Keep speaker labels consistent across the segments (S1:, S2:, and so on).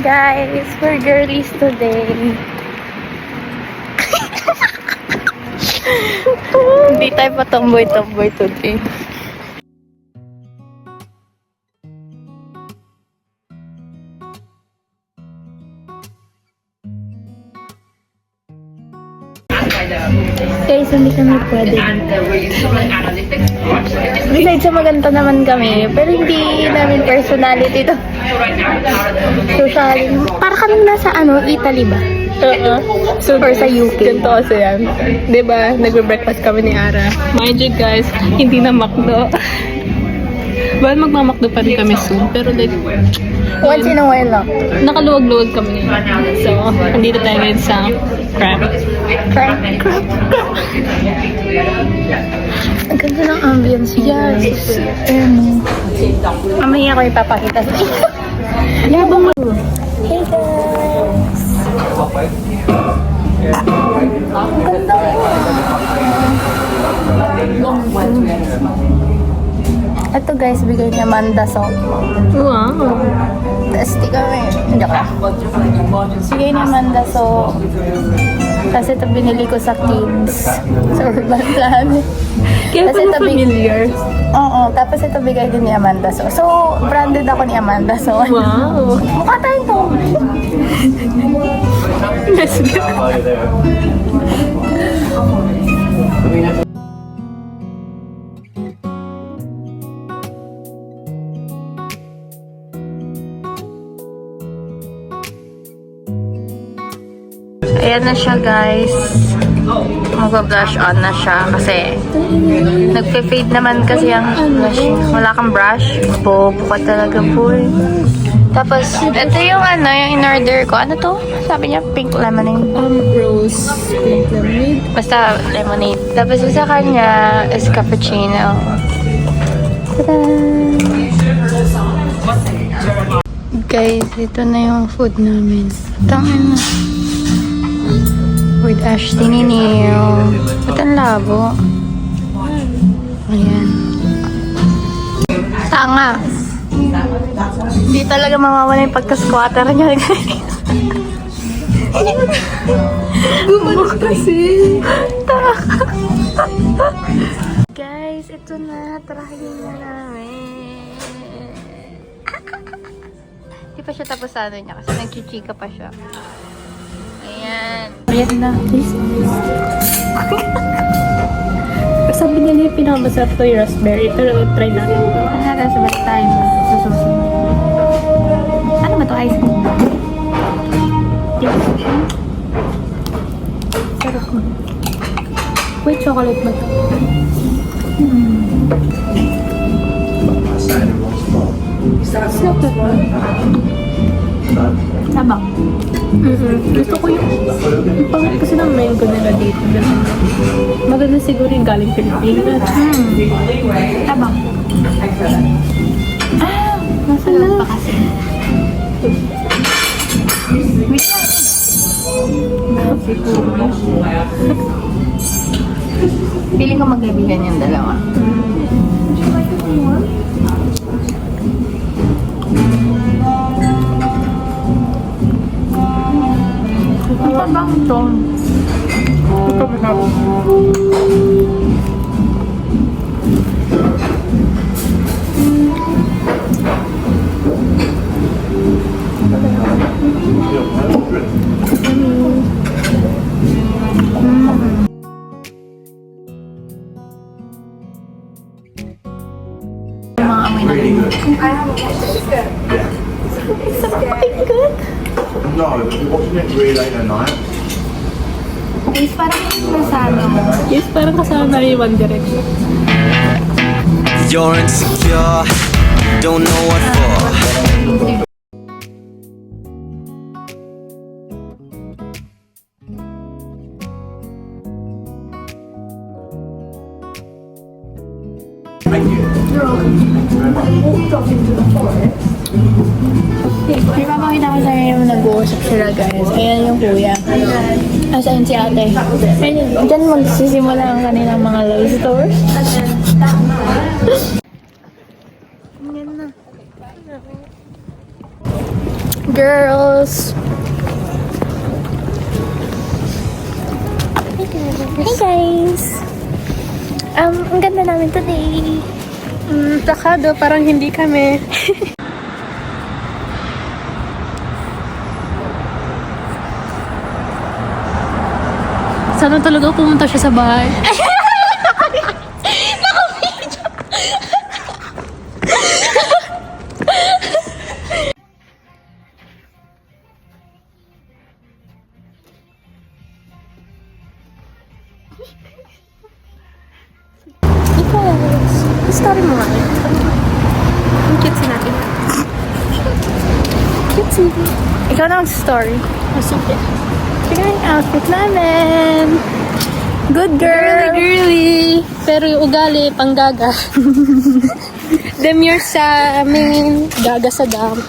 S1: Guys, we're girlies today. Hindi tayo pa tomboy-tomboy today. Guys, hindi kami pwede dito. Besides sa maganda naman kami, pero hindi namin personality to. Socially. Para kaming nasa Italy ba?
S2: So,
S1: or sa UK.
S2: ganito kasi yan. Diba, nagbe-breakfast kami ni Ara. Mind you guys, hindi na McDo. Well, magmamakdo pa rin kami soon. Pero like,
S1: Once in a while lang.
S2: nakaluwag-luwag kami ngayon. So, andito tayo ngayon sa crab.
S1: Crap. Ang ganda ng ambience. Yes. Mamaya ko ipapakita sa inyo.
S2: Yabang mo.
S1: Hey guys! Ang ganda Ito guys, bigay ni Amanda so.
S2: Wow.
S1: Testi kami. Hindi ka. Bigay ni Amanda so. Kasi ito binili ko sa Kids. Sa Urban Planet.
S2: Kaya
S1: Kasi
S2: pala
S1: ito
S2: familiar.
S1: Oo, tapos ito bigay din ni Amanda so. So, branded ako ni Amanda so.
S2: Wow.
S1: Mukha tayo to.
S2: Let's go.
S1: Ayan na siya guys. Mag-blush on na siya kasi nagpe-fade naman kasi ang blush. Wala kang brush. Bobo ka talaga po eh. Tapos, ito yung yung in-order ko. Ano to? Sabi niya, pink lemonade.
S2: Rose pink lemonade.
S1: Basta lemonade. Tapos yung sa kanya is cappuccino. Tada! Guys, ito na yung food namin. Tangin na. With Ashley ni Neo. Ba't ang labo? Ayan. Tanga. Hindi talaga mawawala yung pagka-squatter niya.
S2: Bumalik kasi.
S1: Guys, ito na. Tarahin na namin. Hindi pa siya tapos sa niya kasi nagchichika pa siya. Ayan.
S2: Ayan na, please. Sabi niya yung pinakamasarap to yung raspberry. Pero try natin.
S1: Ano sa balik tayo sa susunod? Ano ba to? Ice cream?
S2: Sarap mo. Wait, chocolate ba to? Sarap na ba?
S1: Sabang.
S2: Gusto ko yung pangit kasi ng mango nila dito. Maganda siguro yung galing Pilipinas.
S1: Sabang. Masarap pa kasi. Wait lang. Feeling ko magkaibigan yung dalawa. Ano bang ito? Mga amoy na rin.
S3: No, but you're watching it really late at night.
S1: Guys, parang nasano.
S2: Yes, parang kasama yung One Direction.
S4: You're insecure, don't know what for.
S1: May papakita ko sa'yo yung nag-uusap sila guys. Ayan yung kuya. Asan si ate? Ayun, dyan magsisimula ang kanilang mga love stories. Ayan na. Girls! Hey guys! Ang ganda namin today.
S2: Sakado, parang hindi kami. Sana talaga pumunta siya sa bahay.
S1: Guys, story mo nga.
S2: Ang cute natin.
S1: Cute. Ikaw na mag-story.
S2: Sige.
S1: Tignan yung outfit namin. Good girl.
S2: Girly. Pero yung ugali, panggaga. Demure sa amin, gaga sa dam.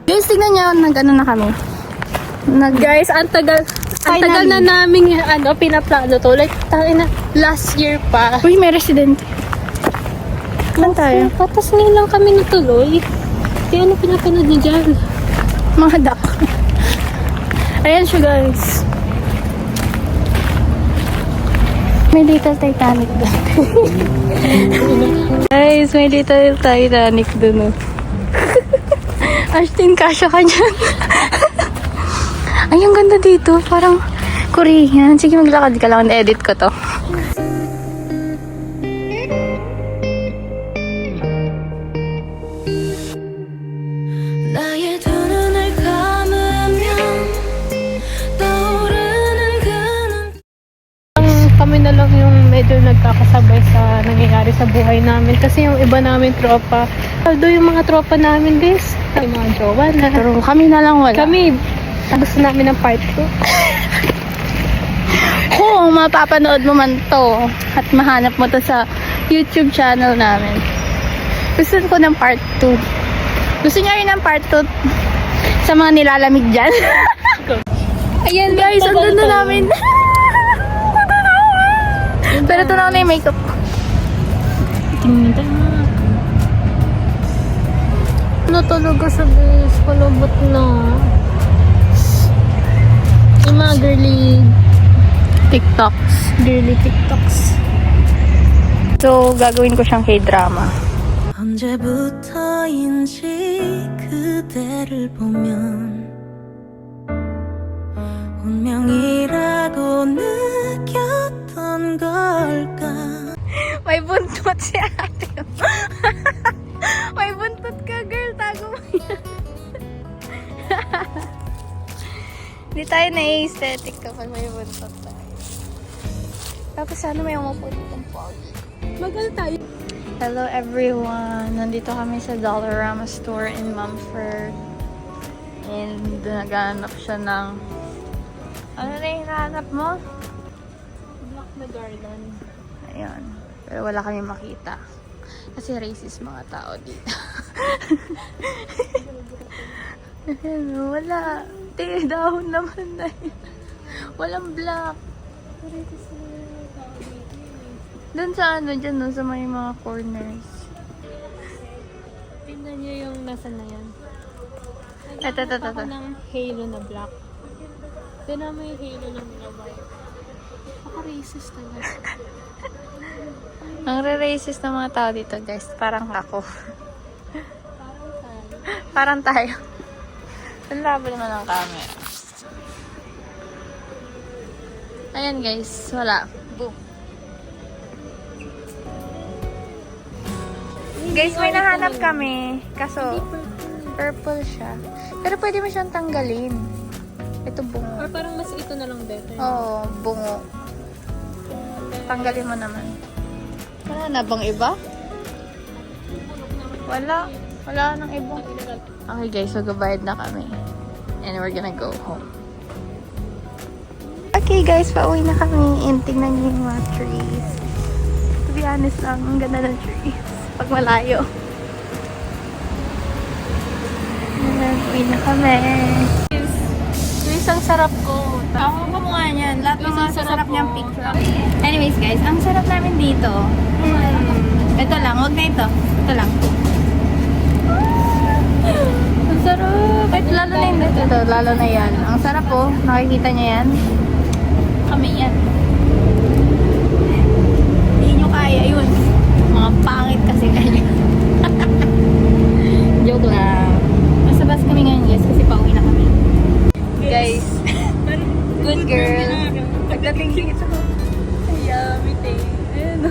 S1: Guys, tignan niyo, nag-ano na kami.
S2: Guys, ang tagal na namin pinaplano to. Like, tangina, last year pa.
S1: Uy, may residente. Saan tayo?
S2: Tapos ngayon lang kami natuloy. Kaya ano pinapanood niyo dyan?
S1: Mga duck. Ayan siya, guys. May little Titanic doon. Guys, may little Titanic doon. Ashton, kasya ka dyan. Ay, ang ganda dito. Parang Korean. Sige, maglakad ka lang. Edit ko to.
S5: 나의 두 눈을 감으면 떠오르는
S2: Kami na lang yung medyo nagkakasabay sa nangyayari sa buhay namin. Kasi yung iba namin tropa, although yung mga tropa namin, guys, yung mga jowa na.
S1: Pero kami na lang wala.
S2: Kami, gusto namin ng part 2.
S1: Kung mapapanood mo man to at mahanap mo to sa YouTube channel namin. Gusto ko ng part 2. Gusto niya rin ng part 2 sa mga nilalamig dyan.
S2: Ayan,
S1: Guys, ang ganda namin. Pero ito na ako na yung makeup.
S2: Natulog ko sa base, palabot na. Yung mga girly
S1: TikToks.
S2: TikToks.
S1: So, gagawin ko siyang K-drama.
S5: 언제부터인지 그대를 보면 운명이라고 느꼈던 걸까.
S1: May buntot si ate. May buntot ka, girl. Tago mo yan. Hindi tayo na-aesthetic kapag may buntot tayo. Tapos sana may umupo ditong pogi.
S2: Magal tayo.
S1: Hello everyone! Nandito kami sa Dollarama store in Mumford. And naghanap siya ng... Ano na yung hinahanap mo?
S2: Black na garland.
S1: Ayan. Pero wala kami makita. Kasi racist mga tao dito. Ayan, wala. Dahon naman na yun. Walang black.
S2: Racist na yung tao dito.
S1: Doon sa ano, dyan no, sa may mga corners.
S2: Tingnan niyo yung nasa na yan.
S1: Ito.
S2: Ako ng halo na black. Tingnan mo yung halo ng white. Baka-racist talaga.
S1: Ang re-racist ng mga tao dito, guys. Parang ako. Parang tayo. Ang labo naman ang camera. Ayan, guys. Wala. Boom. Guys, may nahanap kami. Kaso, purple siya. Pero pwede mo siyang tanggalin. Ito bungo.
S2: Or parang mas ito na lang better.
S1: Oo, bungo. Tanggalin mo naman. Wala na bang iba? Wala. Wala nang iba. Okay guys, so gabayad na kami. And we're gonna go home. Okay guys, pauwi na kami. And tingnan niyo yung mga trees. To be honest lang, ang ganda ng trees. Pag malayo. And uwi na kami. Guys, ang sarap ko.
S2: Ako kumuha niyan. Lahat ng mga sarap niyang picture.
S1: Anyways guys, ang sarap namin dito. Ito lang, huwag na ito. Ito lang. Ang sarap. Wait, lalo na yun. Ito, lalo na yan. Ang sarap po. Nakikita niyo yan?
S2: Kami yan. Hindi nyo kaya yun.
S1: Mga pangit kasi kayo. Joke lang. Nasa bus kami ngayon guys kasi pauwi na kami. Guys, good girl. Pagdating dito, yummy thing. Ayun.